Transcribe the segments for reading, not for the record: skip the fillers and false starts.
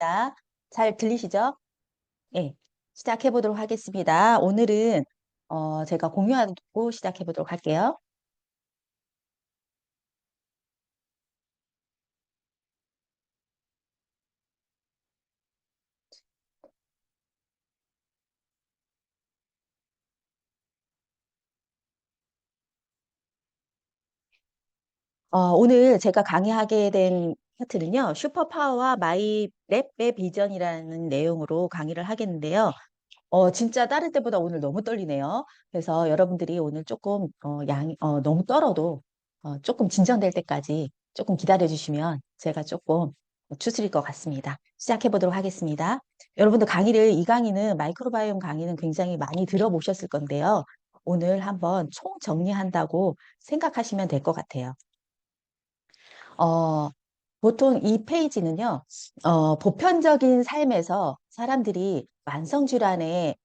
입니다. 잘 들리시죠? 네, 시작해 보도록 하겠습니다. 오늘은 제가 공유하고 시작해 보도록 할게요. 오늘 제가 강의하게 된 파트는요, 슈퍼파워와 마이 랩의 비전이라는 내용으로 강의를 하겠는데요. 진짜 다른 때보다 오늘 너무 떨리네요. 그래서 여러분들이 오늘 조금, 너무 떨어도, 조금 진정될 때까지 조금 기다려 주시면 제가 조금 추스릴 것 같습니다. 시작해 보도록 하겠습니다. 여러분들 이 강의는 마이크로바이옴 강의는 굉장히 많이 들어보셨을 건데요. 오늘 한번 총 정리한다고 생각하시면 될 것 같아요. 어, 보통 이 페이지는요, 보편적인 삶에서 사람들이 만성질환에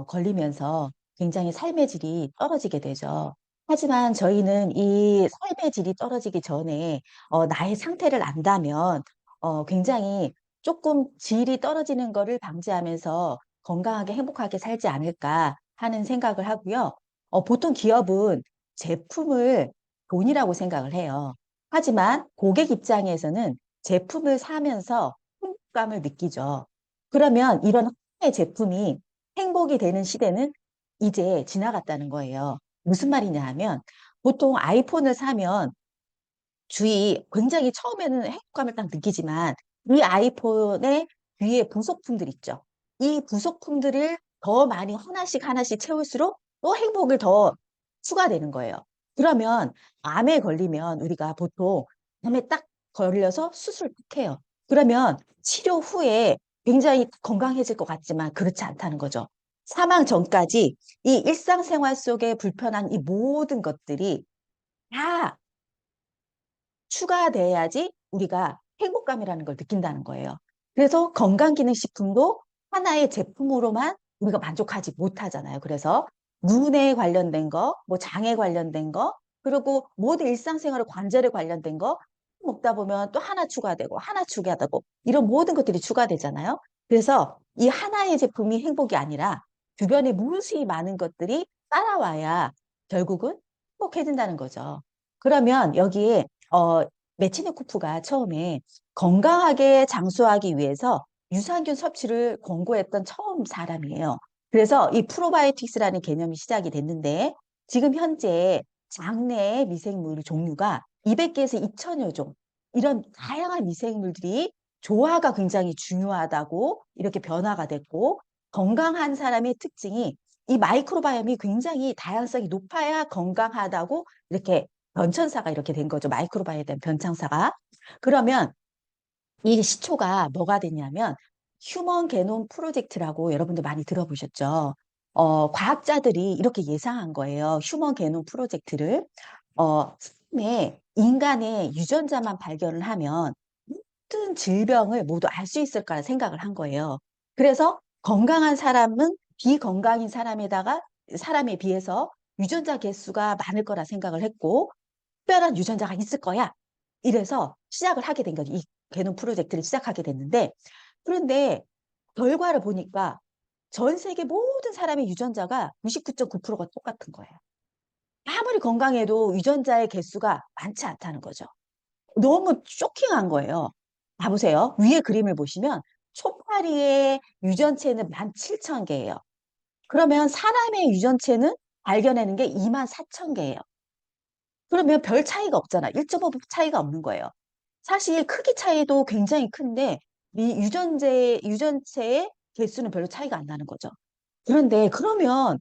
걸리면서 굉장히 삶의 질이 떨어지게 되죠. 하지만 저희는 이 삶의 질이 떨어지기 전에 나의 상태를 안다면 굉장히 조금 질이 떨어지는 거를 방지하면서 건강하게 행복하게 살지 않을까 하는 생각을 하고요. 보통 기업은 제품을 돈이라고 생각을 해요. 하지만 고객 입장에서는 제품을 사면서 행복감을 느끼죠. 그러면 이런 하나의 제품이 행복이 되는 시대는 이제 지나갔다는 거예요. 무슨 말이냐 하면 보통 아이폰을 사면 굉장히 처음에는 행복감을 딱 느끼지만 이 아이폰의 뒤에 부속품들 있죠. 이 부속품들을 더 많이 하나씩 하나씩 채울수록 또 행복을 더 추가되는 거예요. 그러면 암에 걸리면 우리가 보통 암에 딱 걸려서 수술 딱 해요. 그러면 치료 후에 굉장히 건강해질 것 같지만 그렇지 않다는 거죠. 사망 전까지 이 일상생활 속에 불편한 이 모든 것들이 다 추가돼야지 우리가 행복감이라는 걸 느낀다는 거예요. 그래서 건강기능식품도 하나의 제품으로만 우리가 만족하지 못하잖아요. 그래서 눈에 관련된 거, 뭐 장에 관련된 거, 그리고 모든 일상생활 관절에 관련된 거 먹다 보면 또 하나 추가되고 하나 추가되고 이런 모든 것들이 추가되잖아요. 그래서 이 하나의 제품이 행복이 아니라 주변에 무수히 많은 것들이 따라와야 결국은 행복해진다는 거죠. 그러면 여기에 메치니코프가 처음에 건강하게 장수하기 위해서 유산균 섭취를 권고했던 처음 사람이에요. 그래서 이 프로바이오틱스라는 개념이 시작이 됐는데 지금 현재 장내 미생물 종류가 200개에서 2천여 종 이런 다양한 미생물들이 조화가 굉장히 중요하다고 이렇게 변화가 됐고 건강한 사람의 특징이 이 마이크로바이옴이 굉장히 다양성이 높아야 건강하다고 이렇게 변천사가 이렇게 된 거죠. 마이크로바이오에 대한 변천사가. 그러면 이 시초가 뭐가 됐냐면 휴먼 게놈 프로젝트라고 여러분들 많이 들어보셨죠? 과학자들이 이렇게 예상한 거예요. 휴먼 게놈 프로젝트를. 처음에 인간의 유전자만 발견을 하면 모든 질병을 모두 알 수 있을까 생각을 한 거예요. 그래서 건강한 사람은 비건강인 사람에 비해서 유전자 개수가 많을 거라 생각을 했고 특별한 유전자가 있을 거야. 이래서 시작을 하게 된 거죠. 이 개놈 프로젝트를 시작하게 됐는데 그런데 결과를 보니까 전 세계 모든 사람의 유전자가 99.9%가 똑같은 거예요. 아무리 건강해도 유전자의 개수가 많지 않다는 거죠. 너무 쇼킹한 거예요. 봐보세요. 위에 그림을 보시면 초파리의 유전체는 17,000개예요. 그러면 사람의 유전체는 발견하는 게 24,000개예요. 그러면 별 차이가 없잖아. 1.5 차이가 없는 거예요. 사실 크기 차이도 굉장히 큰데 이 유전체의 개수는 별로 차이가 안 나는 거죠. 그런데 그러면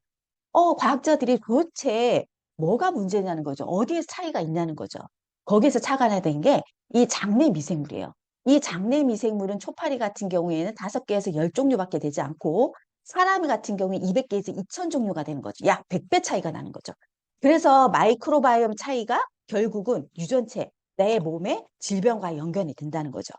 과학자들이 도대체 뭐가 문제냐는 거죠. 어디에 차이가 있냐는 거죠. 거기에서 착안해야 된 게 이 장내 미생물이에요. 이 장내 미생물은 초파리 같은 경우에는 5개에서 10종류밖에 되지 않고 사람 같은 경우에 200개에서 2000 종류가 되는 거죠. 약 100배 차이가 나는 거죠. 그래서 마이크로바이옴 차이가 결국은 유전체, 내 몸의 질병과 연관이 된다는 거죠.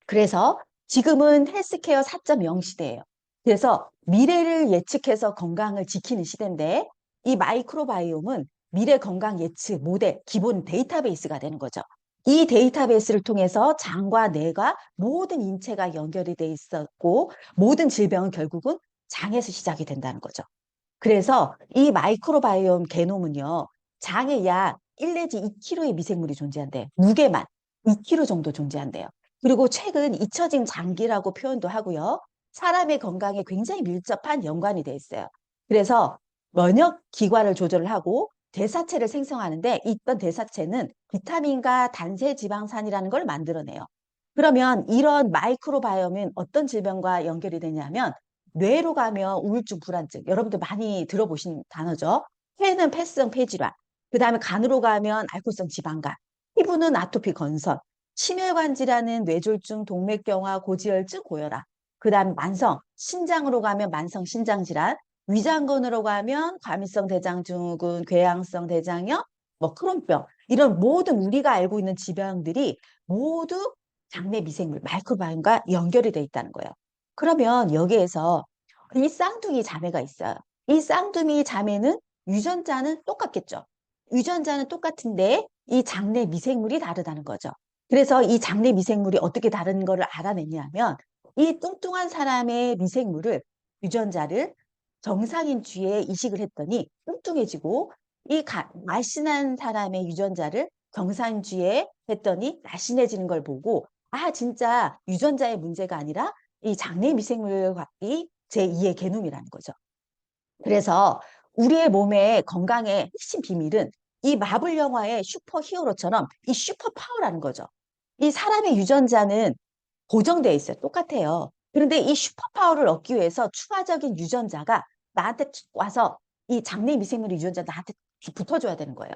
그래서 지금은 헬스케어 4.0 시대예요. 그래서 미래를 예측해서 건강을 지키는 시대인데 이 마이크로바이옴은 미래 건강 예측 모델 기본 데이터베이스가 되는 거죠. 이 데이터베이스를 통해서 장과 뇌가 모든 인체가 연결이 돼 있었고 모든 질병은 결국은 장에서 시작이 된다는 거죠. 그래서 이 마이크로바이옴 게놈은요, 장에 약 1 내지 2kg의 미생물이 존재한대요. 무게만 2kg 정도 존재한대요. 그리고 최근 잊혀진 장기라고 표현도 하고요. 사람의 건강에 굉장히 밀접한 연관이 돼 있어요. 그래서 면역 기관을 조절을 하고 대사체를 생성하는데 이떤 대사체는 비타민과 단세 지방산이라는 걸 만들어내요. 그러면 이런 마이크로바이옴은 어떤 질병과 연결이 되냐면 뇌로 가면 우울증, 불안증. 여러분들 많이 들어보신 단어죠. 폐는 폐성 폐질환. 그다음에 간으로 가면 알코올성 지방간. 피부는 아토피 건선. 심혈관 질환은 뇌졸중, 동맥경화, 고지혈증, 고혈압. 그다음 만성 신장으로 가면 만성 신장 질환. 위장근으로 가면 과민성 대장증후군, 궤양성 대장염, 뭐 크론병. 이런 모든 우리가 알고 있는 질병들이 모두 장내 미생물 마이크로바이옴과 연결이 돼 있다는 거예요. 그러면 여기에서 이 쌍둥이 자매가 있어요. 이 쌍둥이 자매는 유전자는 똑같겠죠. 유전자는 똑같은데 이 장내 미생물이 다르다는 거죠. 그래서 이 장내 미생물이 어떻게 다른 거를 알아냈냐면 이 뚱뚱한 사람의 미생물을 유전자를 정상인 쥐에 이식을 했더니 뚱뚱해지고 이 날씬한 사람의 유전자를 정상인 쥐에 했더니 날씬해지는 걸 보고 아 진짜 유전자의 문제가 아니라 이 장내 미생물이 제2의 개놈이라는 거죠. 그래서 우리의 몸의 건강의 핵심 비밀은 이 마블 영화의 슈퍼 히어로처럼 이 슈퍼 파워라는 거죠. 이 사람의 유전자는 고정되어 있어요. 똑같아요. 그런데 이 슈퍼 파워를 얻기 위해서 추가적인 유전자가 나한테 와서 이 장내 미생물 유전자 나한테 붙어줘야 되는 거예요.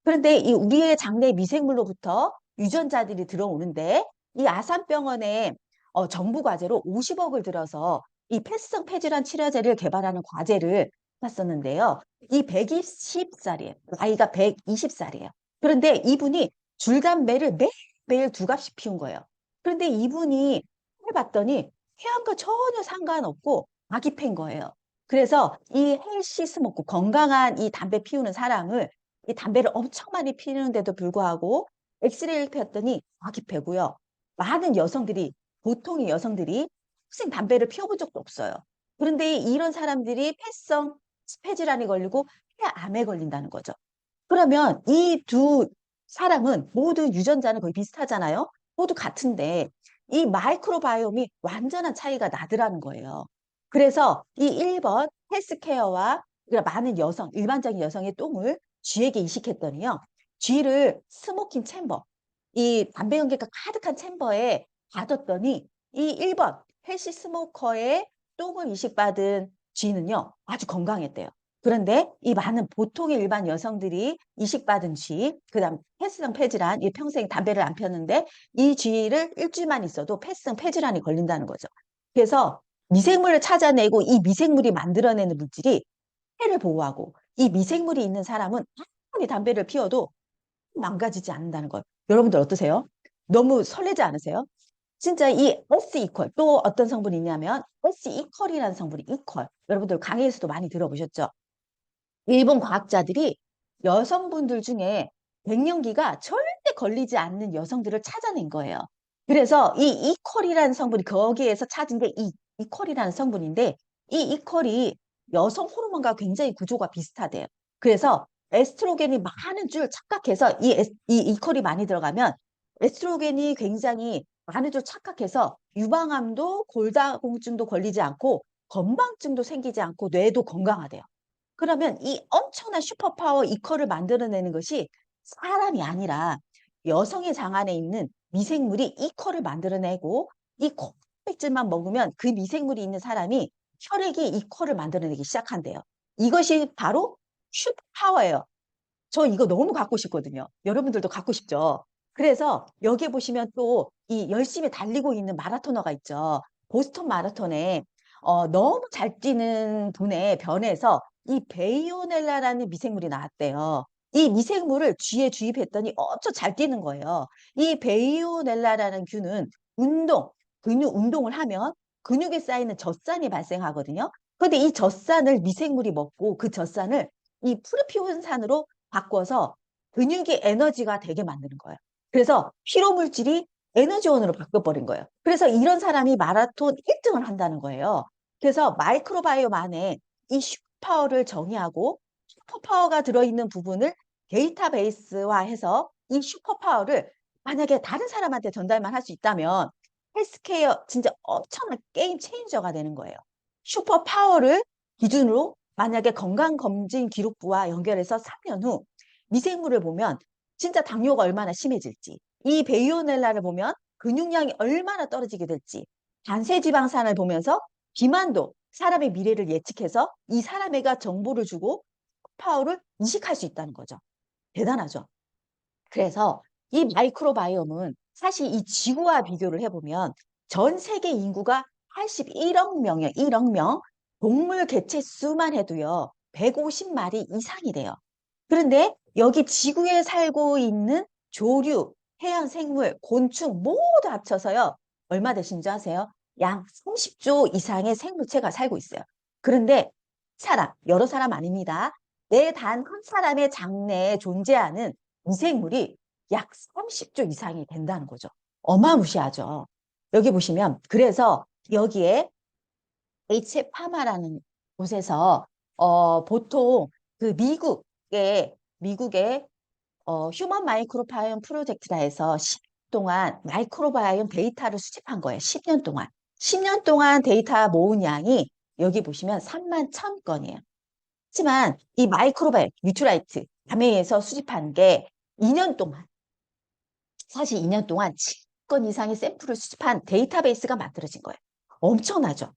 그런데 이 우리의 장내 미생물로부터 유전자들이 들어오는데 이 아산병원에 정부 과제로 50억을 들어서 이 폐성 폐질환 치료제를 개발하는 과제를 했었는데요. 이 120살이에요. 나이가 120살이에요. 그런데 이분이 줄담배를 매일 두 갑씩 피운 거예요. 그런데 이분이 해봤더니 회원과 전혀 상관없고 아기 팬 거예요. 그래서 이 헬시 스모크 건강한 이 담배 피우는 사람을 이 담배를 엄청 많이 피우는데도 불구하고 엑스레이를 폈더니 아기 패고요. 많은 여성들이 보통의 여성들이 평생 담배를 피워본 적도 없어요. 그런데 이런 사람들이 폐성 폐질환에 걸리고 폐암에 걸린다는 거죠. 그러면 이 두 사람은 모두 유전자는 거의 비슷하잖아요. 모두 같은데 이 마이크로바이옴이 완전한 차이가 나더라는 거예요. 그래서 이 1번 헬스케어와 그러니까 많은 여성, 일반적인 여성의 똥을 쥐에게 이식했더니요. 쥐를 스모킹 챔버, 이 담배 연기가 가득한 챔버에 가뒀더니 이 1번 헬시 스모커의 똥을 이식받은 쥐는요. 아주 건강했대요. 그런데 이 많은 보통의 일반 여성들이 이식받은 쥐, 그다음 폐성 폐질환, 이 평생 담배를 안 폈는데 이 쥐를 일주일만 있어도 폐성 폐질환이 걸린다는 거죠. 그래서 미생물을 찾아내고 이 미생물이 만들어내는 물질이 폐를 보호하고 이 미생물이 있는 사람은 아무리 담배를 피워도 망가지지 않는다는 것. 여러분들 어떠세요? 너무 설레지 않으세요? 진짜 이 S 이퀄 또 어떤 성분이 있냐면 S 이퀄이라는 성분이 이퀄. 여러분들 강의에서도 많이 들어보셨죠? 일본 과학자들이 여성분들 중에 갱년기가 절대 걸리지 않는 여성들을 찾아낸 거예요. 그래서 이 이퀄이라는 성분이 거기에서 찾은 게 이 이퀄이라는 성분인데 이 이퀄이 여성 호르몬과 굉장히 구조가 비슷하대요. 그래서 에스트로겐이 많은 줄 착각해서 이 이퀄이 많이 들어가면 에스트로겐이 굉장히 많은 줄 착각해서 유방암도 골다공증도 걸리지 않고 건망증도 생기지 않고 뇌도 건강하대요. 그러면 이 엄청난 슈퍼파워 이퀄을 만들어내는 것이 사람이 아니라 여성의 장 안에 있는 미생물이 이퀄을 만들어내고 이 콩백질만 먹으면 그 미생물이 있는 사람이 혈액이 이퀄을 만들어내기 시작한대요. 이것이 바로 슈퍼파워예요. 저 이거 너무 갖고 싶거든요. 여러분들도 갖고 싶죠? 그래서 여기에 보시면 또 이 열심히 달리고 있는 마라토너가 있죠. 보스턴 마라톤에 너무 잘 뛰는 분의 변에서 이 베이오넬라라는 미생물이 나왔대요. 이 미생물을 쥐에 주입했더니 엄청 잘 뛰는 거예요. 이 베이오넬라라는 균은 근육 운동을 하면 근육에 쌓이는 젖산이 발생하거든요. 그런데 이 젖산을 미생물이 먹고 그 젖산을 이 프로피온산으로 바꿔서 근육의 에너지가 되게 만드는 거예요. 그래서 피로 물질이 에너지원으로 바뀌어버린 거예요. 그래서 이런 사람이 마라톤 1등을 한다는 거예요. 그래서 마이크로바이옴 안에 이 슈퍼파워를 정의하고 슈퍼파워가 들어있는 부분을 데이터베이스화해서 이 슈퍼파워를 만약에 다른 사람한테 전달만 할 수 있다면 헬스케어 진짜 엄청난 게임 체인저가 되는 거예요. 슈퍼파워를 기준으로 만약에 건강검진 기록부와 연결해서 3년 후 미생물을 보면 진짜 당뇨가 얼마나 심해질지, 이 베이오넬라를 보면 근육량이 얼마나 떨어지게 될지, 단세지방산을 보면서 비만도 사람의 미래를 예측해서 이 사람에게 정보를 주고 파워를 이식할 수 있다는 거죠. 대단하죠. 그래서 이 마이크로바이옴은 사실 이 지구와 비교를 해보면 전 세계 인구가 81억 명이에요. 1억 명. 동물 개체 수만 해도요. 150마리 이상이 돼요. 그런데 여기 지구에 살고 있는 조류, 해양 생물, 곤충 모두 합쳐서요. 얼마 되신 줄 아세요? 약 30조 이상의 생물체가 살고 있어요. 그런데 사람, 여러 사람 아닙니다. 내 단 한 사람의 장내에 존재하는 미생물이 약 30조 이상이 된다는 거죠. 어마무시하죠. 여기 보시면 그래서 여기에 H파마라는 곳에서 보통 그 미국의 휴먼 마이크로바이옴 프로젝트라 해서 10년 동안 마이크로바이옴 데이터를 수집한 거예요. 10년 동안. 10년 동안 데이터 모은 양이 여기 보시면 3만 1,000건이에요. 하지만 이 마이크로바이옴 뉴트라이트 감회에서 수집한 게 2년 동안 사실 2년 동안 7건 이상의 샘플을 수집한 데이터베이스가 만들어진 거예요. 엄청나죠?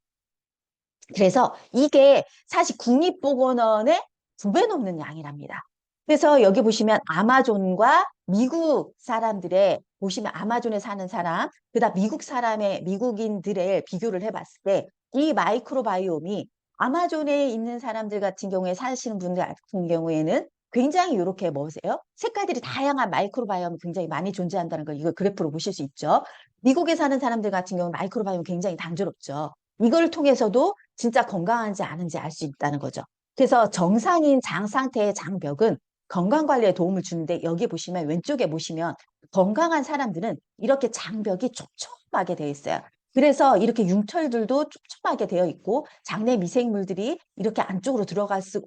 그래서 이게 사실 국립보건원의 2배 넘는 양이랍니다. 그래서 여기 보시면 아마존과 미국 사람들의 보시면 아마존에 사는 사람, 그다음 미국 사람의 미국인들의 비교를 해봤을 때 이 마이크로바이옴이 아마존에 있는 사람들 같은 경우에 사시는 분들 같은 경우에는 굉장히 이렇게 뭐세요? 색깔들이 다양한 마이크로바이옴이 굉장히 많이 존재한다는 걸 이거 그래프로 보실 수 있죠. 미국에 사는 사람들 같은 경우는 마이크로바이옴이 굉장히 단조롭죠. 이걸 통해서도 진짜 건강한지 아닌지 알 수 있다는 거죠. 그래서 정상인 장 상태의 장벽은 건강 관리에 도움을 주는데 여기 보시면 왼쪽에 보시면 건강한 사람들은 이렇게 장벽이 촘촘하게 되어 있어요. 그래서 이렇게 융털들도 촘촘하게 되어 있고 장내 미생물들이 이렇게 안쪽으로 들어갈 수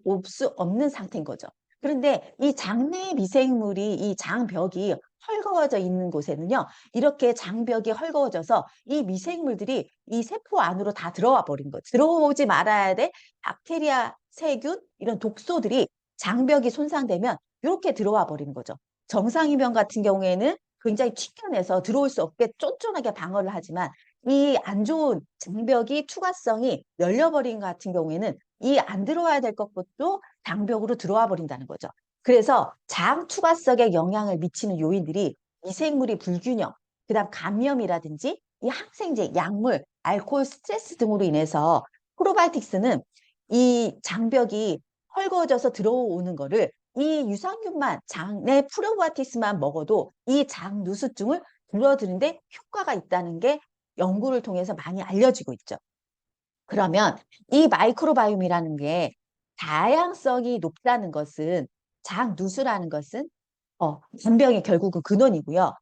없는 상태인 거죠. 그런데 이 장내 미생물이 이 장벽이 헐거워져 있는 곳에는요. 이렇게 장벽이 헐거워져서 이 미생물들이 이 세포 안으로 다 들어와 버린 거죠. 들어오지 말아야 될 박테리아, 세균 이런 독소들이 장벽이 손상되면 이렇게 들어와 버리는 거죠. 정상이면 같은 경우에는 굉장히 튀겨내서 들어올 수 없게 쫀쫀하게 방어를 하지만 이 안 좋은 장벽이 투과성이 열려버린 것 같은 경우에는 이 안 들어와야 될 것도 장벽으로 들어와 버린다는 거죠. 그래서 장 투과성에 영향을 미치는 요인들이 미생물이 불균형, 그다음 감염이라든지 이 항생제, 약물, 알코올, 스트레스 등으로 인해서 프로바이오틱스는 이 장벽이 헐거워져서 들어오는 거를 이 유산균만 장내 프로바이오틱스만 먹어도 이 장 누수증을 줄어드는데 효과가 있다는 게 연구를 통해서 많이 알려지고 있죠. 그러면 이 마이크로바이옴이라는 게 다양성이 높다는 것은 장 누수라는 것은 간병의 결국은 근원이고요.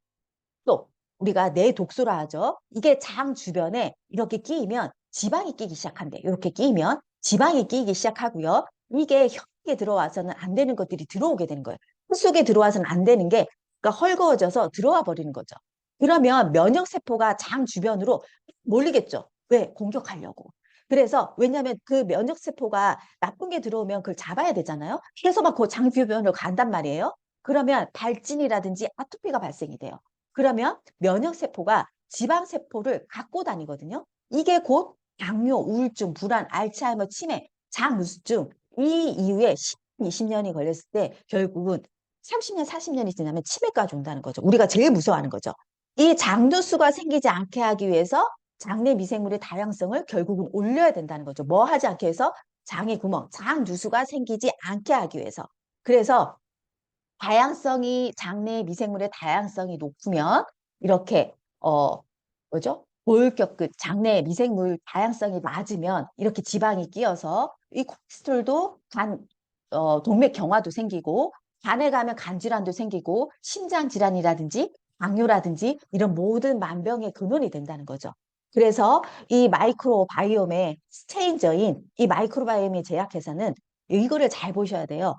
또 우리가 내 독소라 하죠. 이게 장 주변에 이렇게 끼이면 지방이 끼기 시작한대. 이렇게 끼이면 지방이 끼기 시작하고요. 이게 혈액에 들어와서는 안 되는 것들이 들어오게 되는 거예요. 혈 속에 들어와서는 안 되는 게 그러니까 헐거워져서 들어와 버리는 거죠. 그러면 면역세포가 장 주변으로 몰리겠죠. 왜? 공격하려고. 그래서 왜냐하면 그 면역세포가 나쁜 게 들어오면 그걸 잡아야 되잖아요. 그래서 막 그 장 주변으로 간단 말이에요. 그러면 발진이라든지 아토피가 발생이 돼요. 그러면 면역세포가 지방세포를 갖고 다니거든요. 이게 곧 당뇨, 우울증, 불안, 알츠하이머, 치매, 장누수증 이 이후에 10, 20년이 걸렸을 때 결국은 30년, 40년이 지나면 치매까지 온다는 거죠. 우리가 제일 무서워하는 거죠. 이 장누수가 생기지 않게 하기 위해서 장내 미생물의 다양성을 결국은 올려야 된다는 거죠. 뭐 하지 않게 해서 장의 구멍, 장누수가 생기지 않게 하기 위해서. 그래서 다양성이 장내 미생물의 다양성이 높으면 이렇게 뭐죠? 고혈격 그 장내 미생물 다양성이 낮으면 이렇게 지방이 끼어서 이 콜레스테롤도 동맥 경화도 생기고 간에 가면 간 질환도 생기고 심장 질환이라든지 당뇨라든지 이런 모든 만병의 근원이 된다는 거죠. 그래서 이 마이크로바이옴의 체인저인 이 마이크로바이옴의 제약회사는 이거를 잘 보셔야 돼요.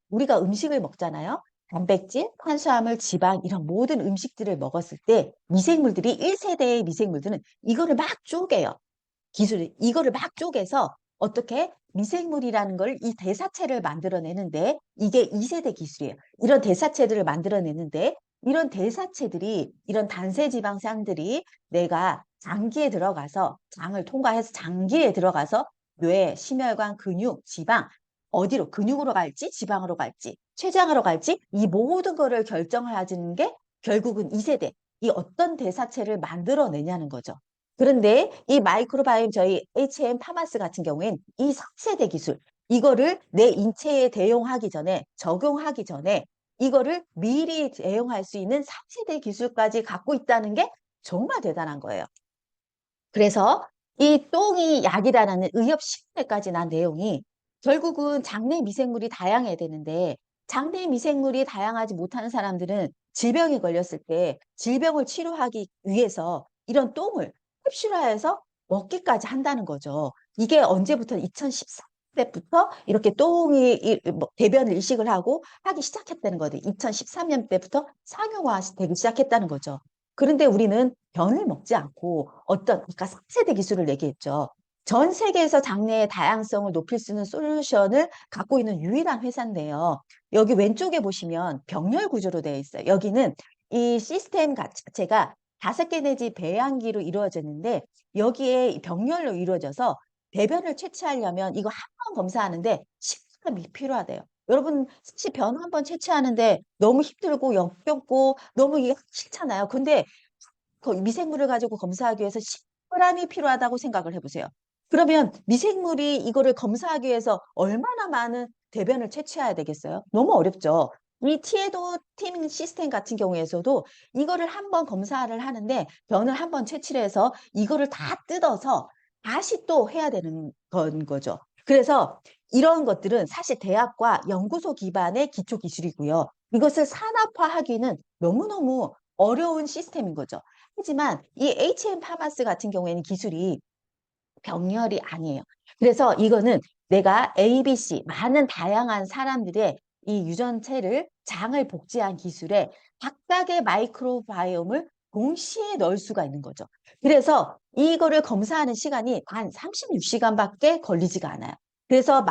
우리가 음식을 먹잖아요. 단백질, 탄수화물, 지방 이런 모든 음식들을 먹었을 때 미생물들이 1세대의 미생물들은 이거를 막 쪼개요. 이거를 막 쪼개서 어떻게 미생물이라는 걸 이 대사체를 만들어내는데 이게 2세대 기술이에요. 이런 대사체들을 만들어내는데 이런 대사체들이 이런 단세지방산들이 내가 장기에 들어가서 장을 통과해서 장기에 들어가서 뇌, 심혈관, 근육, 지방 어디로 근육으로 갈지 지방으로 갈지 췌장으로 갈지 이 모든 거를 결정하는 게 결국은 2세대 이 어떤 대사체를 만들어내냐는 거죠. 그런데 이 마이크로바이옴 저희 HM 파마스 같은 경우엔 이 3세대 기술 이거를 내 인체에 대용하기 전에 적용하기 전에 이거를 미리 대용할 수 있는 3세대 기술까지 갖고 있다는 게 정말 대단한 거예요. 그래서 이 똥이 약이다라는 의협 실험에까지 난 내용이 결국은 장내 미생물이 다양해야 되는데 장내 미생물이 다양하지 못하는 사람들은 질병에 걸렸을 때 질병을 치료하기 위해서 이런 똥을 흡수해서 먹기까지 한다는 거죠. 이게 언제부터 2013년부터 이렇게 대변을 일식을 하고 하기 시작했다는 거죠. 2013년 때부터 상용화되기 시작했다는 거죠. 그런데 우리는 변을 먹지 않고 아까 3세대 기술을 얘기했죠. 전 세계에서 장내의 다양성을 높일 수 있는 솔루션을 갖고 있는 유일한 회사인데요. 여기 왼쪽에 보시면 병렬 구조로 되어 있어요. 여기는 이 시스템 자체가 5개 내지 배양기로 이루어졌는데 여기에 병렬로 이루어져서 대변을 채취하려면 이거 한 번 검사하는데 10분이 필요하대요. 여러분 사실 변 한 번 채취하는데 너무 힘들고 역겹고 너무 이게 싫잖아요. 근데 미생물을 가지고 검사하기 위해서 10g이 필요하다고 생각을 해보세요. 그러면 미생물이 이거를 검사하기 위해서 얼마나 많은 대변을 채취해야 되겠어요? 너무 어렵죠. 이 티에도 팀 시스템 같은 경우에서도 이거를 한번 검사를 하는데 변을 한번 채취를 해서 이거를 다 뜯어서 다시 또 해야 되는 건 거죠. 그래서 이런 것들은 사실 대학과 연구소 기반의 기초 기술이고요. 이것을 산업화하기는 너무너무 어려운 시스템인 거죠. 하지만 이 HM 파마스 같은 경우에는 기술이 병렬이 아니에요. 그래서 이거는 내가 ABC 많은 다양한 사람들의 이 유전체를 장을 복제한 기술에 각각의 마이크로바이옴을 동시에 넣을 수가 있는 거죠. 그래서 이거를 검사하는 시간이 단 36시간밖에 걸리지가 않아요. 그래서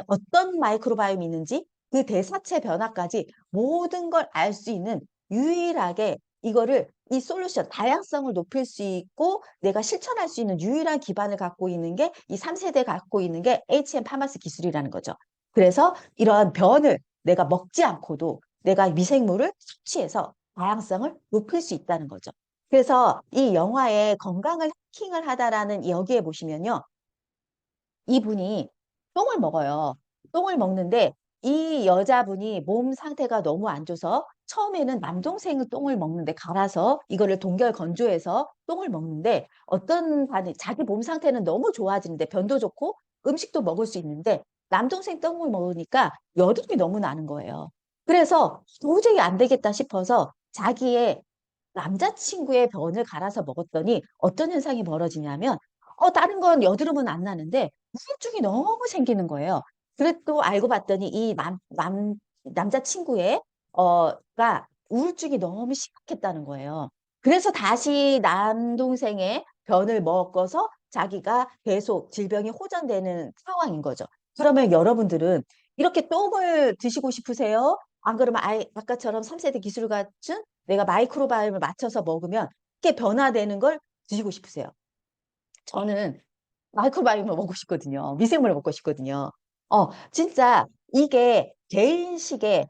어떤 마이크로바이옴이 있는지 그 대사체 변화까지 모든 걸 알 수 있는 유일하게 이 솔루션, 다양성을 높일 수 있고 내가 실천할 수 있는 유일한 기반을 갖고 있는 게 이 3세대 갖고 있는 게 HM 파마스 기술이라는 거죠. 그래서 이러한 변을 내가 먹지 않고도 내가 미생물을 섭취해서 다양성을 높일 수 있다는 거죠. 그래서 이 영화에 건강을 해킹을 하다라는 여기에 보시면요. 이분이 똥을 먹어요. 똥을 먹는데 이 여자분이 몸 상태가 너무 안 좋아서 처음에는 남동생의 똥을 먹는데 갈아서 이거를 동결 건조해서 똥을 먹는데 자기 몸 상태는 너무 좋아지는데 변도 좋고 음식도 먹을 수 있는데 남동생 똥을 먹으니까 여드름이 너무 나는 거예요. 그래서 도저히 안 되겠다 싶어서 자기의 남자친구의 변을 갈아서 먹었더니 어떤 현상이 벌어지냐면 다른 건 여드름은 안 나는데 우울증이 너무 생기는 거예요. 그래도 알고 봤더니 남자친구의 가 우울증이 너무 심각했다는 거예요. 그래서 다시 남동생의 변을 먹어서 자기가 계속 질병이 호전되는 상황인 거죠. 그러면 여러분들은 이렇게 똥을 드시고 싶으세요? 안 그러면 아까처럼 3세대 기술 같은 내가 마이크로바이옴을 맞춰서 먹으면 이렇게 변화되는 걸 드시고 싶으세요? 저는 마이크로바이옴을 먹고 싶거든요. 미생물을 먹고 싶거든요. 진짜 이게 개인식의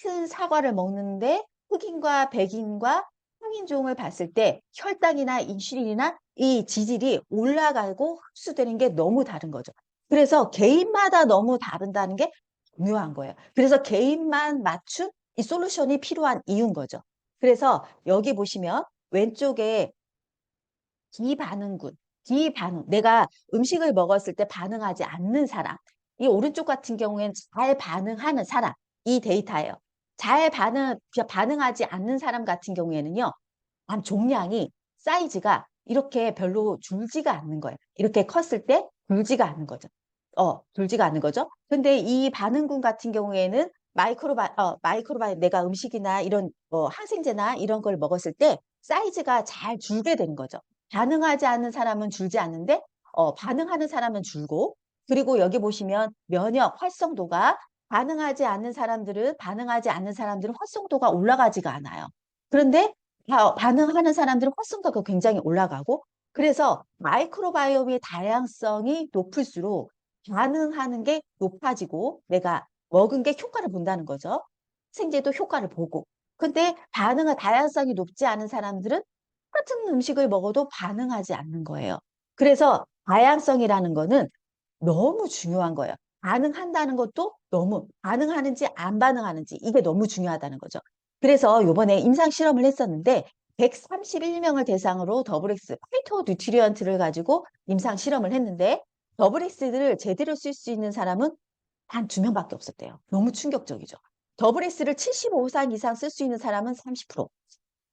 큰 사과를 먹는데 흑인과 백인과 성인종을 봤을 때 혈당이나 인슐린이나 이 지질이 올라가고 흡수되는 게 너무 다른 거죠. 그래서 개인마다 너무 다른다는 게 중요한 거예요. 그래서 개인만 맞춘 이 솔루션이 필요한 이유인 거죠. 그래서 여기 보시면 왼쪽에 기반응. 내가 음식을 먹었을 때 반응하지 않는 사람. 이 오른쪽 같은 경우에는 잘 반응하는 사람. 이 데이터예요. 잘 반응하지 않는 사람 같은 경우에는요. 종양이 사이즈가 이렇게 별로 줄지가 않는 거예요. 이렇게 컸을 때 줄지가 않는 거죠. 줄지가 않는 거죠. 근데 이 반응군 같은 경우에는 마이크로바이 내가 음식이나 이런 항생제나 이런 걸 먹었을 때 사이즈가 잘 줄게 되는 거죠. 반응하지 않는 사람은 줄지 않는데 반응하는 사람은 줄고 그리고 여기 보시면 면역 활성도가 반응하지 않는 사람들은 활성도가 올라가지가 않아요. 그런데 반응하는 사람들은 활성도가 굉장히 올라가고 그래서 마이크로바이옴의 다양성이 높을수록 반응하는 게 높아지고 내가 먹은 게 효과를 본다는 거죠. 생제도 효과를 보고. 근데 다양성이 높지 않은 사람들은 똑같은 음식을 먹어도 반응하지 않는 거예요. 그래서 다양성이라는 거는 너무 중요한 거예요. 반응한다는 것도 너무 반응하는지 안 반응하는지 이게 너무 중요하다는 거죠. 그래서 요번에 임상 실험을 했었는데 131명을 대상으로 더블엑스 파이토 뉴트리언트를 가지고 임상 실험을 했는데 더블엑스를 제대로 쓸 수 있는 사람은 단 2명밖에 없었대요. 너무 충격적이죠. 더블엑스를 75상 이상 쓸 수 있는 사람은 30%,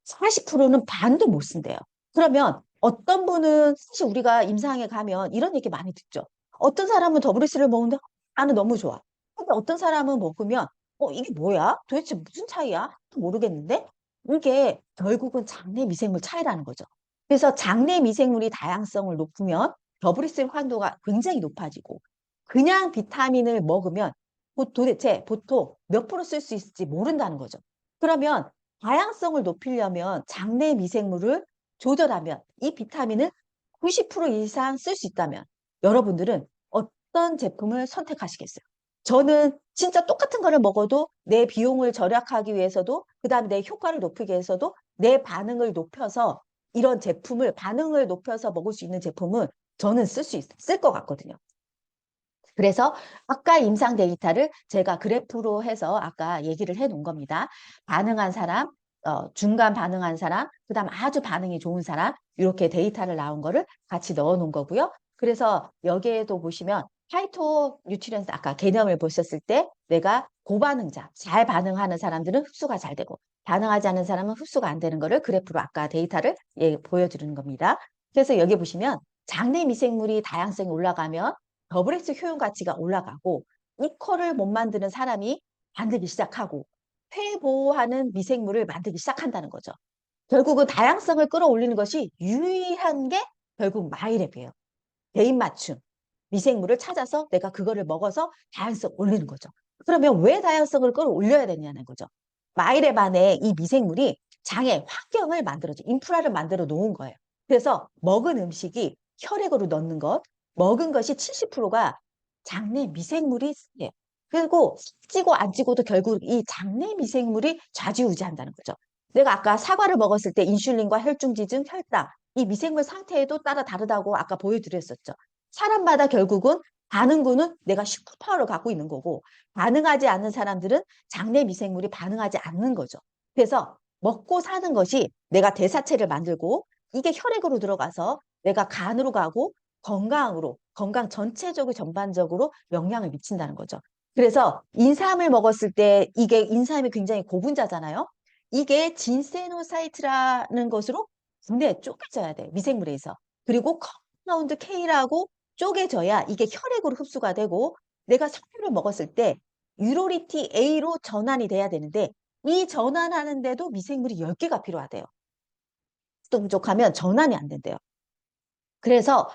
40%는 반도 못 쓴대요. 그러면 어떤 분은 사실 우리가 임상에 가면 이런 얘기 많이 듣죠. 어떤 사람은 더블유스를 먹는데 나는 너무 좋아. 근데 어떤 사람은 먹으면 이게 뭐야? 도대체 무슨 차이야? 모르겠는데 이게 결국은 장내 미생물 차이라는 거죠. 그래서 장내 미생물이 다양성을 높으면 더블유스 환도가 굉장히 높아지고 그냥 비타민을 먹으면 도대체 보통 몇 프로 쓸 수 있을지 모른다는 거죠. 그러면 다양성을 높이려면 장내 미생물을 조절하면 이 비타민을 90% 이상 쓸 수 있다면 여러분들은 어떤 제품을 선택하시겠어요? 저는 진짜 똑같은 거를 먹어도 내 비용을 절약하기 위해서도 그다음에 내 효과를 높이기 위해서도 내 반응을 높여서 이런 반응을 높여서 먹을 수 있는 제품은 저는 쓸 것 같거든요. 그래서 아까 임상 데이터를 제가 그래프로 해서 아까 얘기를 해 놓은 겁니다. 반응한 사람, 중간 반응한 사람, 그다음 아주 반응이 좋은 사람 이렇게 데이터를 나온 거를 같이 넣어 놓은 거고요. 그래서 여기에도 보시면 파이토 뉴트리언스 아까 개념을 보셨을 때 내가 고반응자, 잘 반응하는 사람들은 흡수가 잘 되고 반응하지 않는 사람은 흡수가 안 되는 거를 그래프로 아까 데이터를 보여드리는 겁니다. 그래서 여기 보시면 장내 미생물이 다양성이 올라가면 더블엑스 효용 가치가 올라가고 이퀄을 못 만드는 사람이 만들기 시작하고 폐 보호하는 미생물을 만들기 시작한다는 거죠. 결국은 다양성을 끌어올리는 것이 유의한 게 결국 마이랩이에요. 대인 맞춤. 미생물을 찾아서 내가 그거를 먹어서 다양성 올리는 거죠. 그러면 왜 다양성을 끌어올려야 되냐는 거죠. 마이랩 안에 이 미생물이 장의 환경을 만들어줘. 인프라를 만들어 놓은 거예요. 그래서 먹은 음식이 혈액으로 넣는 것, 먹은 것이 70%가 장내 미생물이 쓰예요. 그리고 찌고 안 찌고도 결국 이 장내 미생물이 좌지우지한다는 거죠. 내가 아까 사과를 먹었을 때 인슐린과 혈중지증, 혈당 이 미생물 상태에도 따라 다르다고 아까 보여드렸었죠. 사람마다 결국은 반응구는 내가 슈퍼파워를 갖고 있는 거고 반응하지 않는 사람들은 장내 미생물이 반응하지 않는 거죠. 그래서 먹고 사는 것이 내가 대사체를 만들고 이게 혈액으로 들어가서 내가 간으로 가고 건강 전체적으로 전반적으로 영향을 미친다는 거죠. 그래서 인삼을 먹었을 때 이게 인삼이 굉장히 고분자잖아요. 이게 진세노사이트라는 것으로 분해 쪼개져야 돼. 미생물에 서 그리고 컴파운드 K라고 쪼개져야 이게 혈액으로 흡수가 되고 내가 석류를 먹었을 때 유로리티 A로 전환이 돼야 되는데 이 전환하는데도 미생물이 10개가 필요하대요. 또 부족하면 전환이 안 된대요. 그래서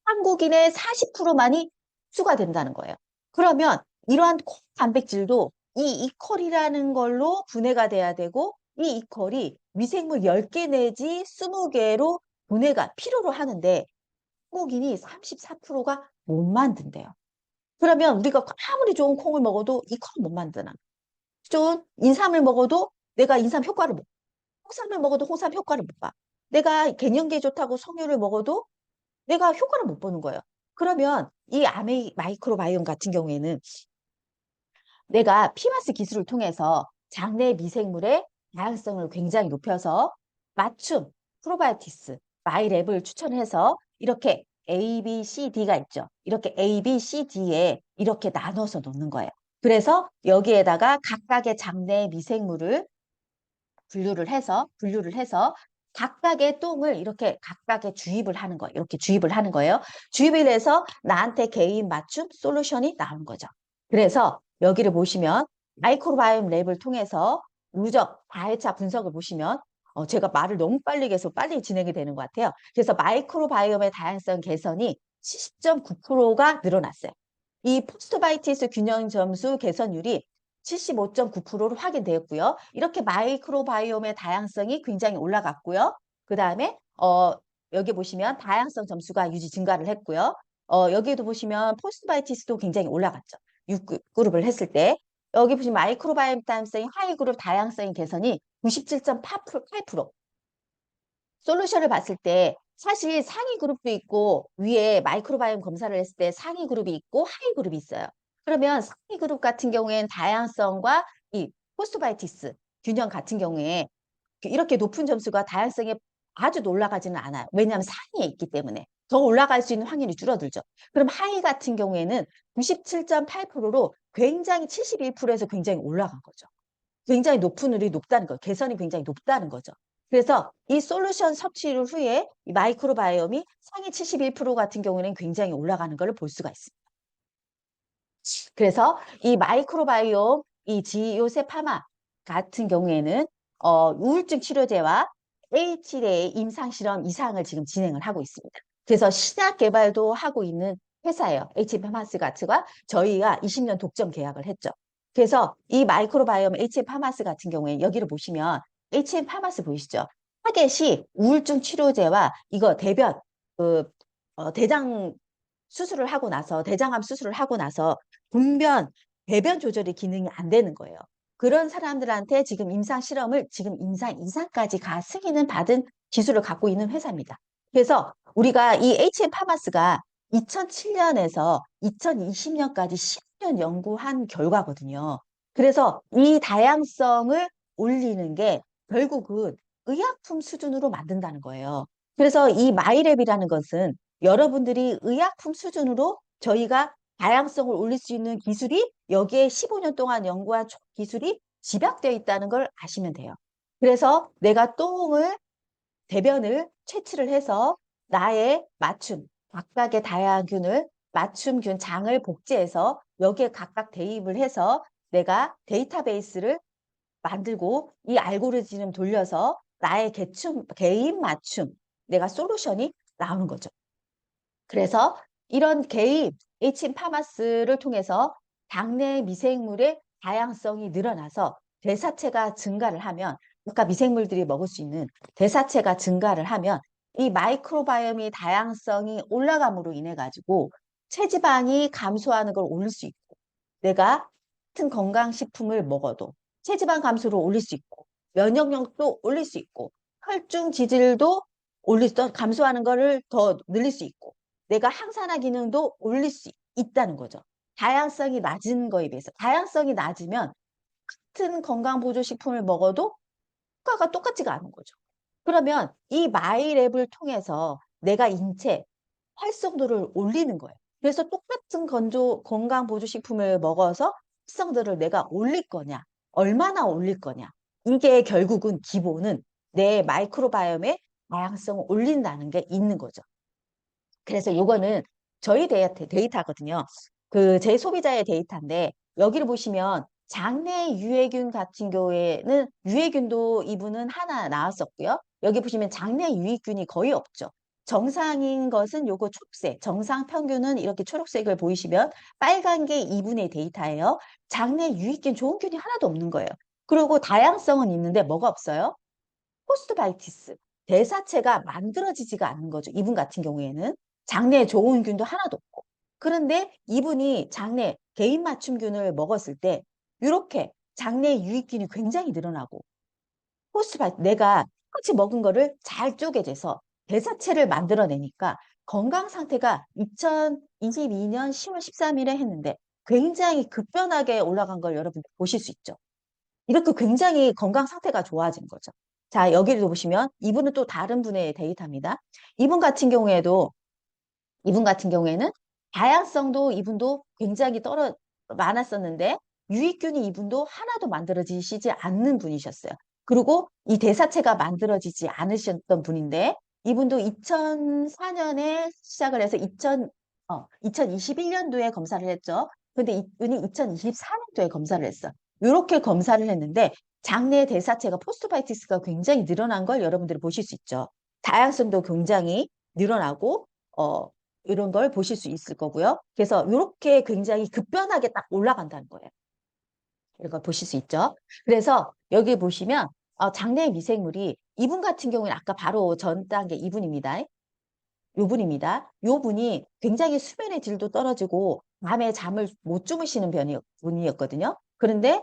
한국인의 40%만이 흡수가 된다는 거예요. 그러면 이러한 단백질도 이 이퀄이라는 걸로 분해가 돼야 되고 이 이퀄이 미생물 10개 내지 20개로 분해가 필요로 하는데 한국인이 34%가 못 만든대요. 그러면 우리가 아무리 좋은 콩을 먹어도 이 콩을 못 만드나. 좋은 인삼을 먹어도 내가 인삼 효과를 못 봐. 홍삼을 먹어도 홍삼 효과를 못 봐. 내가 갱년기에 좋다고 석류를 먹어도 내가 효과를 못 보는 거예요. 그러면 이 마이크로바이옴 같은 경우에는 내가 피마스 기술을 통해서 장내 미생물의 다양성을 굉장히 높여서 맞춤 프로바이오티스 마이랩을 추천해서 이렇게 A, B, C, D가 있죠. 이렇게 A, B, C, D에 이렇게 나눠서 놓는 거예요. 그래서 여기에다가 각각의 장내 미생물을 분류를 해서 각각의 똥을 이렇게 각각의 주입을 하는 거예요. 이렇게 주입을 하는 거예요. 주입을 해서 나한테 개인 맞춤 솔루션이 나오는 거죠. 그래서 여기를 보시면 마이크로바이옴 랩을 통해서 누적 다회차 분석을 보시면 제가 말을 너무 빨리 해서 빨리 진행이 되는 것 같아요. 그래서 마이크로바이옴의 다양성 개선이 70.9%가 늘어났어요. 이 포스트바이티스 균형 점수 개선율이 75.9%로 확인되었고요. 이렇게 마이크로바이옴의 다양성이 굉장히 올라갔고요. 그 다음에 여기 보시면 다양성 점수가 유지 증가를 했고요. 여기도 보시면 포스트바이티스도 굉장히 올라갔죠. 6그룹을 했을 때. 여기 보시면 마이크로바이옴 다양성이 하이 그룹 다양성의 개선이 97.8%. 솔루션을 봤을 때 사실 상위 그룹도 있고 위에 마이크로바이옴 검사를 했을 때 상위 그룹이 있고 하위 그룹이 있어요. 그러면 상위 그룹 같은 경우에는 다양성과 이 포스트바이티스 균형 같은 경우에 이렇게 높은 점수가 다양성에 아주 올라가지는 않아요. 왜냐하면 상위에 있기 때문에 더 올라갈 수 있는 확률이 줄어들죠. 그럼 하위 같은 경우에는 97.8%로 굉장히 71%에서 굉장히 올라간 거죠. 굉장히 높은 율이 높다는 거예요. 개선이 굉장히 높다는 거죠. 그래서 이 솔루션 섭취를 후에 이 마이크로바이옴이 상위 71% 같은 경우는 굉장히 올라가는 걸 볼 수가 있습니다. 그래서 이 마이크로바이옴, 이 지요세파마 같은 경우에는 우울증 치료제와 H대의 임상 실험 이상을 지금 진행을 하고 있습니다. 그래서 신약 개발도 하고 있는 회사예요. H파마스가츠가 저희가 20년 독점 계약을 했죠. 그래서 이 마이크로바이옴 H파마스 같은 경우에 여기를 보시면 H파마스 보이시죠? 타겟이 우울증 치료제와 이거 대변 그 대장 수술을 하고 나서 대장암 수술을 하고 나서 분변, 배변 조절이 기능이 안 되는 거예요. 그런 사람들한테 지금 임상 실험을 지금 임상 이상까지 가 승인을 받은 기술을 갖고 있는 회사입니다. 그래서 우리가 이 HM파마스가 2007년에서 2020년까지 10년 연구한 결과거든요. 그래서 이 다양성을 올리는 게 결국은 의약품 수준으로 만든다는 거예요. 그래서 이 마이랩이라는 것은 여러분들이 의약품 수준으로 저희가 다양성을 올릴 수 있는 기술이 여기에 15년 동안 연구한 기술이 집약되어 있다는 걸 아시면 돼요. 그래서 내가 대변을 채취를 해서 나의 맞춤, 각각의 다양한 균을 맞춤균 장을 복제해서 여기에 각각 대입을 해서 내가 데이터베이스를 만들고 이 알고리즘 돌려서 나의 개인 맞춤, 내가 솔루션이 나오는 거죠. 그래서 이런 개입 H파마스를 통해서 당내 미생물의 다양성이 늘어나서 대사체가 증가를 하면 아까 미생물들이 먹을 수 있는 대사체가 증가를 하면 이 마이크로바이옴의 다양성이 올라감으로 인해 가지고 체지방이 감소하는 걸 올릴 수 있고 내가 같은 건강식품을 먹어도 체지방 감소를 올릴 수 있고 면역력도 올릴 수 있고 혈중 지질도 감소하는 거를 더 늘릴 수 있고 내가 항산화 기능도 올릴 수 있다는 거죠. 다양성이 낮은 거에 비해서. 다양성이 낮으면 같은 건강보조식품을 먹어도 효과가 똑같지가 않은 거죠. 그러면 이 마이랩을 통해서 내가 인체 활성도를 올리는 거예요. 그래서 똑같은 건강보조식품을 먹어서 활성도를 내가 올릴 거냐, 얼마나 올릴 거냐. 이게 결국은 기본은 내 마이크로바이옴의 다양성을 올린다는 게 있는 거죠. 그래서 요거는 저희 데이터거든요. 그 제 소비자의 데이터인데 여기를 보시면 장내 유해균 같은 경우에는 유해균도 이분은 하나 나왔었고요. 여기 보시면 장내 유익균이 거의 없죠. 정상인 것은 요거 초록색, 정상 평균은 이렇게 초록색을 보이시면 빨간 게 이분의 데이터예요. 장내 유익균 좋은 균이 하나도 없는 거예요. 그리고 다양성은 있는데 뭐가 없어요? 포스트바이티스, 대사체가 만들어지지가 않는 거죠. 이분 같은 경우에는 장내에 좋은 균도 하나도 없고. 그런데 이분이 장내 개인 맞춤균을 먹었을 때 이렇게 장내 유익균이 굉장히 늘어나고 내가 똑같이 먹은 거를 잘 쪼개져서 대사체를 만들어내니까 건강 상태가 2022년 10월 13일에 했는데 굉장히 급변하게 올라간 걸 여러분 보실 수 있죠. 이렇게 굉장히 건강 상태가 좋아진 거죠. 자, 여기를 보시면 이분은 또 다른 분의 데이터입니다. 이분 같은 경우에는 다양성도 이분도 굉장히 많았었는데 유익균이 이분도 하나도 만들어지시지 않는 분이셨어요. 그리고 이 대사체가 만들어지지 않으셨던 분인데 이분도 2004년에 시작을 해서 2021년도에 검사를 했죠. 근데 이분이 2024년도에 검사를 했어. 이렇게 검사를 했는데 장내 대사체가 포스트바이티스가 굉장히 늘어난 걸 여러분들이 보실 수 있죠. 다양성도 굉장히 늘어나고 이런 걸 보실 수 있을 거고요. 그래서 이렇게 굉장히 급변하게 딱 올라간다는 거예요. 이런 걸 보실 수 있죠. 그래서 여기 보시면 장내 미생물이 이분 같은 경우는 아까 바로 전 단계 이분입니다. 요분입니다. 요분이 굉장히 수면의 질도 떨어지고 밤에 잠을 못 주무시는 분이었거든요. 그런데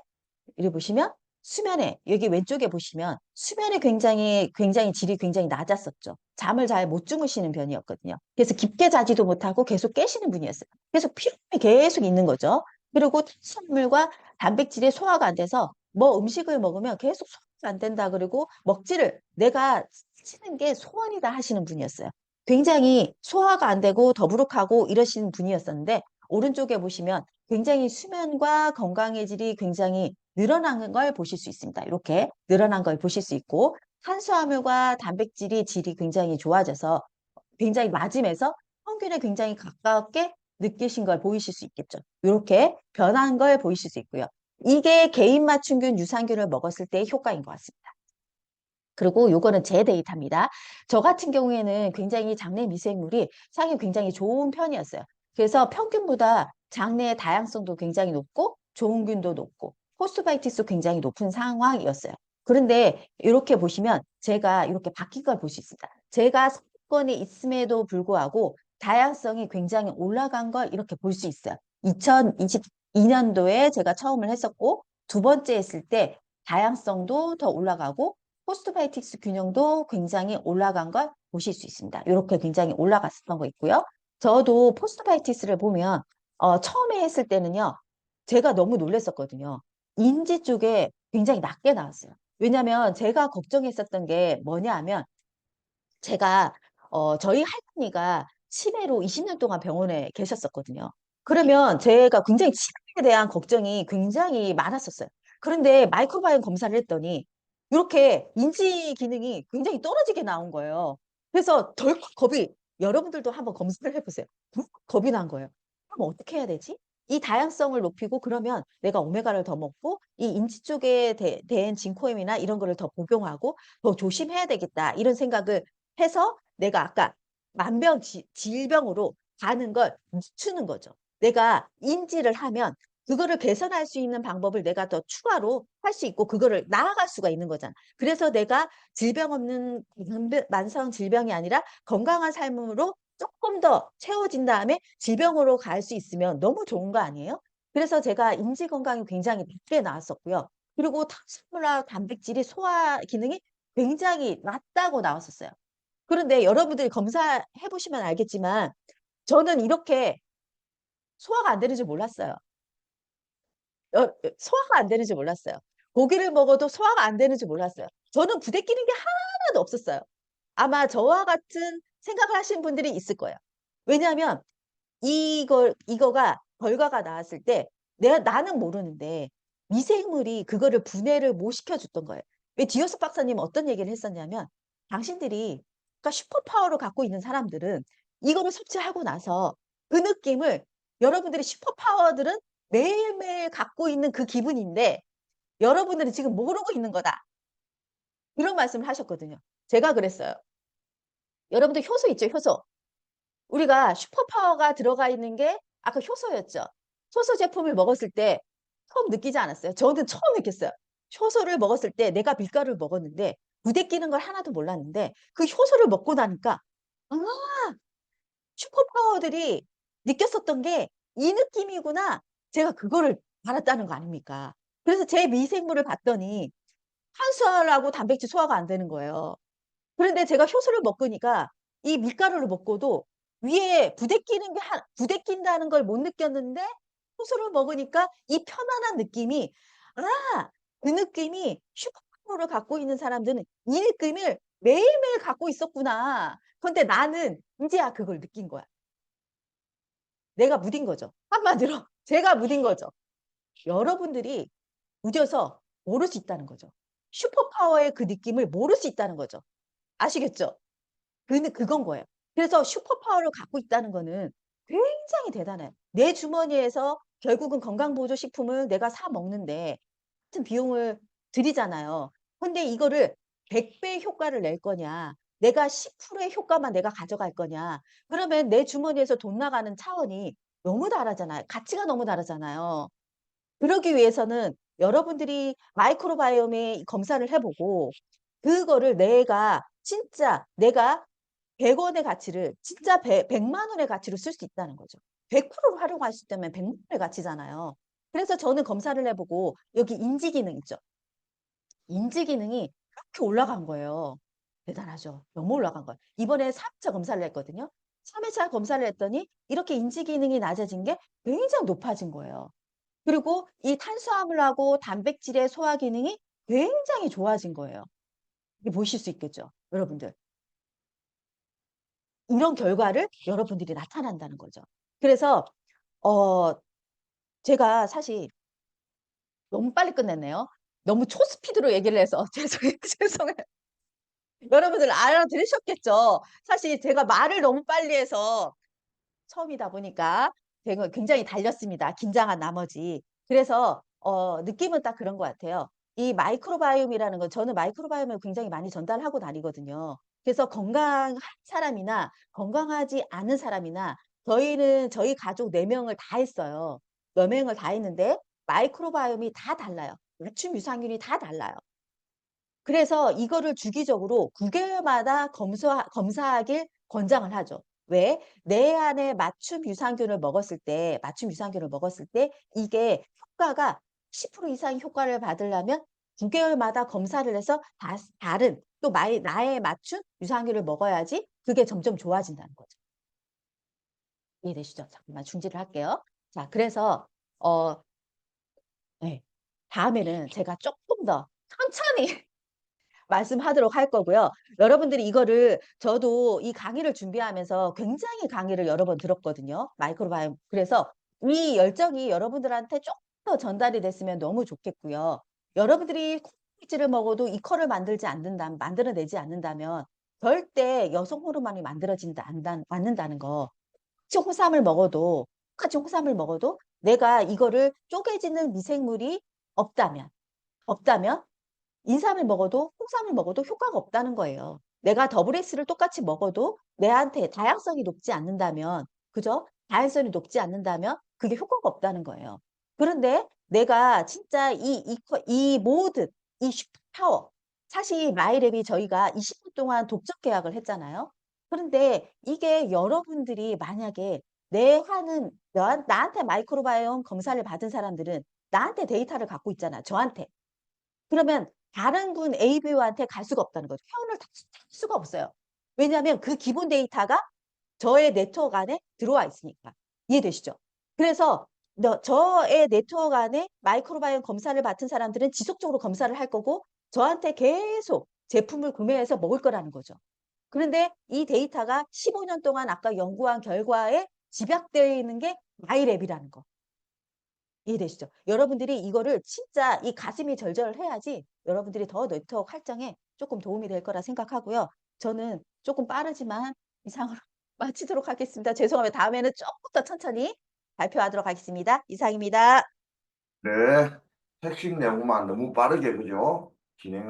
여기 보시면 수면에 여기 왼쪽에 보시면 수면에 굉장히 질이 굉장히 낮았었죠. 잠을 잘 못 주무시는 편이었거든요. 그래서 깊게 자지도 못하고 계속 깨시는 분이었어요. 그래서 피로감이 계속 있는 거죠. 그리고 탄수화물과 단백질이 소화가 안 돼서 뭐 음식을 먹으면 계속 소화가 안 된다. 그리고 먹지를 내가 치는 게 소원이다 하시는 분이었어요. 굉장히 소화가 안 되고 더부룩하고 이러시는 분이었었는데 오른쪽에 보시면 굉장히 수면과 건강의 질이 굉장히 늘어나는 걸 보실 수 있습니다. 이렇게 늘어난 걸 보실 수 있고 탄수화물과 단백질이 질이 굉장히 좋아져서 굉장히 맞으면서 평균에 굉장히 가깝게 느끼신 걸 보이실 수 있겠죠. 이렇게 변한 걸 보이실 수 있고요. 이게 개인 맞춤균 유산균을 먹었을 때의 효과인 것 같습니다. 그리고 요거는 제 데이터입니다. 저 같은 경우에는 굉장히 장내 미생물이 상이 굉장히 좋은 편이었어요. 그래서 평균보다 장내의 다양성도 굉장히 높고 좋은 균도 높고 호스바이티스 굉장히 높은 상황이었어요. 그런데 이렇게 보시면 제가 이렇게 바뀐 걸 볼 수 있습니다. 제가 상권에 있음에도 불구하고 다양성이 굉장히 올라간 걸 이렇게 볼 수 있어요. 2022년도에 제가 처음을 했었고 두 번째 했을 때 다양성도 더 올라가고 포스트바이틱스 균형도 굉장히 올라간 걸 보실 수 있습니다. 이렇게 굉장히 올라갔었던 거 있고요. 저도 포스트바이티스를 보면 처음에 했을 때는요. 제가 너무 놀랐었거든요. 인지 쪽에 굉장히 낮게 나왔어요. 왜냐하면 제가 걱정했었던 게 뭐냐 하면 제가 저희 할머니가 치매로 20년 동안 병원에 계셨었거든요. 그러면 제가 굉장히 치매에 대한 걱정이 굉장히 많았었어요. 그런데 마이크로바이옴 검사를 했더니 이렇게 인지 기능이 굉장히 떨어지게 나온 거예요. 그래서 덜컥 겁이 여러분들도 한번 검사를 해보세요. 겁이 난 거예요. 그럼 어떻게 해야 되지? 이 다양성을 높이고 그러면 내가 오메가를 더 먹고 이 인지 쪽에 된 진코엠이나 이런 거를 더 복용하고 더 조심해야 되겠다 이런 생각을 해서 내가 아까 질병으로 가는 걸 늦추는 거죠. 내가 인지를 하면 그거를 개선할 수 있는 방법을 내가 더 추가로 할 수 있고 그거를 나아갈 수가 있는 거잖아. 그래서 내가 질병 없는 만성 질병이 아니라 건강한 삶으로 조금 더 채워진 다음에 질병으로 갈 수 있으면 너무 좋은 거 아니에요? 그래서 제가 인지 건강이 굉장히 낮게 나왔었고요. 그리고 탄수화물과 단백질이 소화 기능이 굉장히 낮다고 나왔었어요. 그런데 여러분들이 검사해 보시면 알겠지만 저는 이렇게 소화가 안 되는 줄 몰랐어요. 소화가 안 되는 줄 몰랐어요. 고기를 먹어도 소화가 안 되는 줄 몰랐어요. 저는 부대끼는 게 하나도 없었어요. 아마 저와 같은 생각을 하시는 분들이 있을 거예요. 왜냐하면 이거가 결과가 나왔을 때 나는 모르는데 미생물이 그거를 분해를 못 시켜줬던 거예요. 왜 디어스 박사님 어떤 얘기를 했었냐면 당신들이 그러니까 슈퍼파워를 갖고 있는 사람들은 이거를 섭취하고 나서 그 느낌을 여러분들이 슈퍼파워들은 매일매일 갖고 있는 그 기분인데 여러분들은 지금 모르고 있는 거다. 이런 말씀을 하셨거든요. 제가 그랬어요. 여러분들 효소 있죠, 효소. 우리가 슈퍼파워가 들어가 있는 게 아까 효소였죠. 효소 제품을 먹었을 때 처음 느끼지 않았어요? 저는 처음 느꼈어요. 효소를 먹었을 때 내가 밀가루를 먹었는데 부대끼는 걸 하나도 몰랐는데 그 효소를 먹고 나니까 아, 슈퍼파워들이 느꼈었던 게 이 느낌이구나. 제가 그거를 알았다는 거 아닙니까? 그래서 제 미생물을 봤더니 탄수화물하고 단백질 소화가 안 되는 거예요. 그런데 제가 효소를 먹으니까 이 밀가루를 먹고도 위에 부대낀다는 걸 못 느꼈는데 효소를 먹으니까 이 편안한 느낌이 아, 그 느낌이 슈퍼파워를 갖고 있는 사람들은 이 느낌을 매일매일 갖고 있었구나. 그런데 나는 인제야 그걸 느낀 거야. 내가 무딘 거죠. 한마디로 제가 무딘 거죠. 여러분들이 무뎌서 모를 수 있다는 거죠. 슈퍼파워의 그 느낌을 모를 수 있다는 거죠. 아시겠죠? 그건 거예요. 그래서 슈퍼파워를 갖고 있다는 거는 굉장히 대단해요. 내 주머니에서 결국은 건강보조식품을 내가 사 먹는데 같은 비용을 들이잖아요. 근데 이거를 100 배의 효과를 낼 거냐, 내가 10%의 효과만 내가 가져갈 거냐, 그러면 내 주머니에서 돈 나가는 차원이 너무 다르잖아요. 가치가 너무 다르잖아요. 그러기 위해서는 여러분들이 마이크로바이옴의 검사를 해 보고 그거를 내가 진짜 내가 100 원의 가치를 진짜 100만 원의 가치로 쓸 수 있다는 거죠. 100%로 활용할 수 있다면 100만 원의 가치잖아요. 그래서 저는 검사를 해 보고 여기 인지 기능 있죠. 인지 기능이 그렇게 올라간 거예요. 대단하죠. 너무 올라간 거예요. 이번에 3 회차 검사를 했거든요. 3 회차 검사를 했더니 이렇게 인지 기능이 낮아진 게 굉장히 높아진 거예요. 그리고 이 탄수화물하고 단백질의 소화 기능이 굉장히 좋아진 거예요. 이게 보실 수 있겠죠, 여러분들. 이런 결과를 여러분들이 나타난다는 거죠. 그래서 어 제가 사실 너무 빨리 끝냈네요. 너무 초스피드로 얘기를 해서 죄송해요. 죄송해요. 여러분들 알아들으셨겠죠? 사실 제가 말을 너무 빨리 해서 처음이다 보니까 제가 굉장히 달렸습니다, 긴장한 나머지. 그래서 느낌은 딱 그런 것 같아요. 이 마이크로바이옴이라는 건 저는 마이크로바이옴을 굉장히 많이 전달하고 다니거든요. 그래서 건강한 사람이나 건강하지 않은 사람이나 저희는 저희 가족 4 명을 다 했어요. 4 명을 다 했는데 마이크로바이옴이 다 달라요. 맞춤 유산균이 다 달라요. 그래서 이거를 주기적으로 9 개월마다 검사하길 권장을 하죠. 왜? 내 안에 맞춤 유산균을 먹었을 때 이게 효과가 10% 이상 효과를 받으려면 9 개월마다 검사를 해서 다른 또 나의 맞춤 유산균을 먹어야지 그게 점점 좋아진다는 거죠. 이해되시죠? 잠깐만 중지를 할게요. 자, 그래서 어 네. 다음에는 제가 쪼끔 더 천천히 말씀하도록 할 거고요. 여러분들이 이거를 저도 이 강의를 준비하면서 굉장히 강의를 여러 번 들었거든요, 마이크로바이옴. 그래서 이 열정이 여러분들한테 쪼끔 더 전달이 됐으면 너무 좋겠고요. 여러분들이 콩깍지를 먹어도 이컬을 만들어내지 않는다면 절대 여성 호르몬이 만들어진다 않는다는 거. 똑같이 홍삼을 먹어도 내가 이거를 쪼개지는 미생물이 없다면 없다면 인삼을 먹어도 홍삼을 먹어도 효과가 없다는 거예요. 내가 더블 S를 똑같이 먹어도 내한테 다양성이 높지 않는다면 그죠? 다양성이 높지 않는다면 그게 효과가 없다는 거예요. 그런데 내가 진짜 이 모든 이 슈퍼파워 사실 마이랩이 저희가 20분 동안 독점 계약을 했잖아요. 그런데 이게 여러분들이 만약에 나한테 마이크로바이옴 검사를 받은 사람들은 나한테 데이터를 갖고 있잖아, 저한테. 그러면 다른 분 ABO한테 갈 수가 없다는 거죠. 회원을 탈 수가 없어요. 왜냐하면 그 기본 데이터가 저의 네트워크 안에 들어와 있으니까. 이해되시죠? 그래서 저의 네트워크 안에 마이크로바이옴 검사를 받은 사람들은 지속적으로 검사를 할 거고 저한테 계속 제품을 구매해서 먹을 거라는 거죠. 그런데 이 데이터가 15년 동안 아까 연구한 결과에 집약되어 있는 게 마이랩이라는 거. 이해되시죠? 여러분들이 이거를 진짜 이 가슴이 절절해야지 여러분들이 더 네트워크 활성에 쪼끔 도움이 될 거라 생각하고요. 저는 쪼끔 빠르지만 이상으로 마치도록 하겠습니다. 죄송합니다. 다음에는 쪼끔 더 천천히 발표하도록 하겠습니다. 이상입니다. 네. 핵심 내용만 너무 빠르게 그죠? 진행